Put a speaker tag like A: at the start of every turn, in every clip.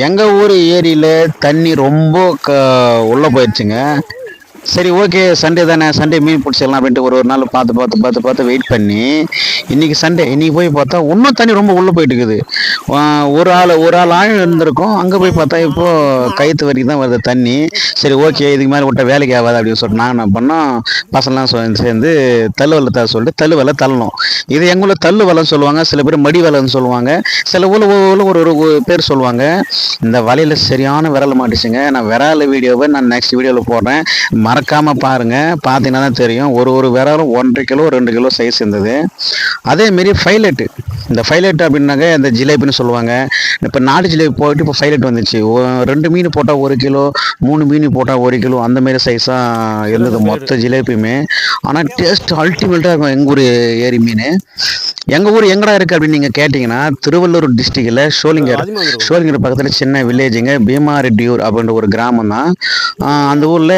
A: எங்கள் ஊர் ஏரியில் தண்ணி ரொம்ப உள்ளே போயிடுச்சுங்க. சரி, ஓகே, சண்டே தானே, சண்டே மீன் பிடிச்சிடலாம் அப்படின்ட்டு ஒரு ஒரு நாள் பார்த்து வெயிட் பண்ணி இன்றைக்கி சண்டே, இன்றைக்கி போய் பார்த்தா இன்னும் தண்ணி ரொம்ப உள்ளே போயிட்டு இருக்குது. ஒரு ஆள் ஆழம் இருந்திருக்கும், அங்கே போய் பார்த்தா இப்போது கயிற்று வரைக்கும் தான் வருது தண்ணி. சரி, ஓகே, இதுக்கு மேலே விட்டால் வேலைக்கு ஆகாது அப்படின்னு சொல்லிட்டு நாங்கள் என்ன பண்ணோம், பசங்களாம் சேர்ந்து தள்ளு வலை தர சொல்லிட்டு தள்ளு வலை தள்ளணும். இது எங்கள் ஊரில் தள்ளு வலைன்னு சொல்லுவாங்க, சில பேர் மடி வலைன்னு சொல்லுவாங்க, சில ஊரில் ஒரு பேர் சொல்லுவாங்க. இந்த வலையில் சரியான விரல் மாட்டிச்சுங்க. நான் விரல் வீடியோவை நான் நெக்ஸ்ட் வீடியோவில் போடுறேன், மறக்காமல் பாருங்கள். பார்த்தீங்கன்னா தான் தெரியும். ஒரு விரலும் 1.5 கிலோ 2 கிலோ சைஸ் இருந்தது. அதேமாரி ஃபைலெட்டு, இந்த ஃபைலெட் அப்படின்னாக்க இந்த ஜிலேபின்னு சொல்லுவாங்க. இப்போ நாட்டு ஜிலேபி போயிட்டு இப்போ ஃபைலெட் வந்துச்சு. 2 மீன் போட்டால் 1 கிலோ, 3 மீன் போட்டால் 1 கிலோ, அந்தமாரி சைஸாக இருந்தது மொத்த ஜிலேபியுமே. ஆனால் டேஸ்ட் அல்டிமேட்டாக இருக்கும் எங்கள் ஊர் ஏரி மீன். எங்கள் ஊர் எங்கடா இருக்குது அப்படின்னு நீங்கள் கேட்டிங்கன்னா, திருவள்ளூர் டிஸ்ட்ரிக்டில் ஷோலிங்கர் பக்கத்தில் சின்ன வில்லேஜுங்க, பீமாரெட்டியூர் அப்படின்ற ஒரு கிராமம் தான். அந்த ஊரில்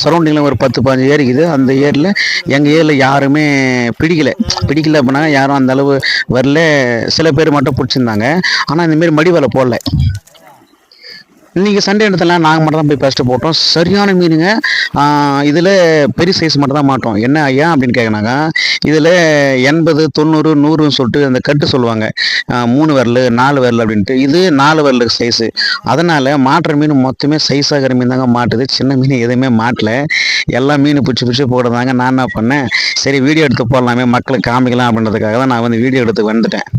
A: சரௌண்டிங்கில் ஒரு 10-15 ஏரி இருக்குது. அந்த ஏரியில் எங்கள் ஏரியில் யாருமே பிடிக்கல அப்படின்னா யாரும் அந்த அளவு வரல. சில பேர் மட்டும் பிடிச்சிருந்தாங்க. ஆனால் இந்தமாரி மடி வலை போடல. இன்றைக்கி சண்டே இடத்துல நாங்கள் மட்டும் தான் போய் ஃபஸ்ட்டு போட்டோம். சரியான மீனுங்க. இதில் பெரிய சைஸ் மட்டும் தான் மாட்டோம். என்ன ஐயா அப்படின்னு கேட்குனாங்க, இதில் 80, 90, 100ன்னு சொல்லிட்டு அந்த கட்டு சொல்லுவாங்க. 3 விரல் 4 விரல் அப்படின்ட்டு. இது 4 விரல் சைஸு. அதனால் மாட்டுற மீன் மொத்தமே சைஸாகிற மீன் தாங்க மாட்டுது. சின்ன மீன் எதுவுமே மாட்டல. எல்லா மீன் பிடிச்சி போடுறதாங்க. நான் என்ன பண்ணேன், சரி வீடியோ எடுத்து போடலாமே, மக்களுக்கு காமிக்கலாம் அப்படின்றதுக்காக தான் நான் வந்து வீடியோ எடுத்து வந்துட்டேன்.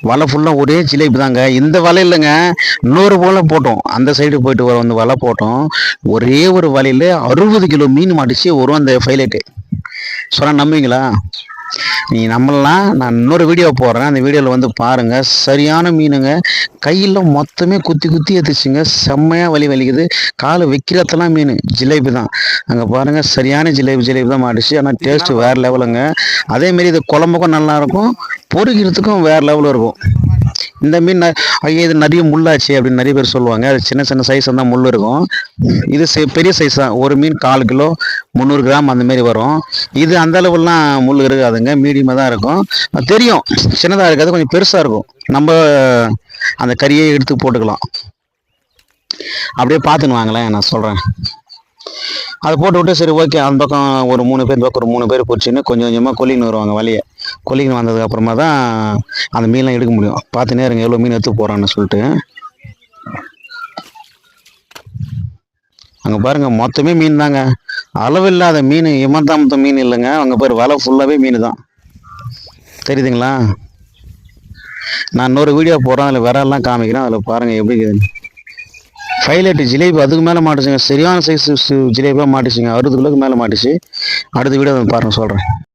A: வலை ஃபுல்லாக ஒரே ஜிலேபி தாங்க. இந்த வலை இல்லைங்க, இன்னொரு போல போட்டோம். அந்த சைடு போயிட்டு வந்து வலை போட்டோம். ஒரே ஒரு வலையில் 60 கிலோ மீன் மாட்டிச்சு வரும் அந்த ஃபைலேட்டு. சொன்னால் நம்புவீங்களா? நீ நம்மளாம் நான் இன்னொரு வீடியோ போடுறேன், அந்த வீடியோவில் வந்து பாருங்கள். சரியான மீனுங்க. கையில் மொத்தமே குத்தி ஏற்றுச்சுங்க. செம்மையாக வலிக்குது. காலை வைக்கிறதெல்லாம் மீன் ஜிலேபி தான். அங்கே பாருங்கள், சரியான ஜிலேபி தான் மாட்டுச்சு. ஆனால் டேஸ்ட்டு வேறு லெவலுங்க. அதேமாரி இது குழம்புக்கும் நல்லாயிருக்கும், பொரிக்கிறதுக்கும் வேறு லெவலில் இருக்கும். இந்த மீன் ஐயா இது நிறைய முள்ளாச்சு அப்படின்னு நிறைய பேர் சொல்லுவாங்க. அது சின்ன சைஸ் தான் முள் இருக்கும். இது பெரிய சைஸ் தான். ஒரு மீன் 1/4 கிலோ 300 கிராம் அந்தமாரி வரும். இது அந்த அளவுலாம் முள் இருக்காதுங்க, மீடியமாக தான் இருக்கும். தெரியும், சின்னதாக இருக்காது, கொஞ்சம் பெருசாக இருக்கும். நம்ம அந்த கறியை எடுத்து போட்டுக்கலாம். அப்படியே பார்த்துன்னு வாங்களேன், நான் சொல்கிறேன். அதை போட்டு விட்டு சரி, ஓகே, அந்த பக்கம் ஒரு 3 பேர், இந்த பக்கம் ஒரு 3 பேர் பிடிச்சின்னு கொஞ்சம் கொஞ்சமாக கொல்லின்னு வருவாங்க. வழியை கொல்லின்னு வந்ததுக்கு அப்புறமா தான் அந்த மீன்லாம் எடுக்க முடியும். பார்த்துனே இருங்க எவ்வளோ மீன் எடுத்து போகிறான்னு சொல்லிட்டு. அங்கே பாருங்கள், மொத்தமே மீன் தாங்க. அளவில்லாத மீன், இமர்தாமத்த மீன் இல்லைங்க. அங்கே பாரு, வலை ஃபுல்லாகவே மீன் தான். தெரியுதுங்களா? நான் இன்னொரு வீடியோ போடுறேன், அதில் விரல்லாம் காமிக்கிறேன். அதில் பாருங்கள் எப்படி இருக்குது. ஃபைலேட்டு ஜிலேபி அதுக்கு மேலே மாட்டுச்சுங்க. சரியான சைஸ் ஜிலேபியாக மாட்டுச்சுங்க. 60 கிலோக்கு மேலே மாட்டுச்சு. அடுத்த வீடியோ பாருங்கள், சொல்கிறேன்.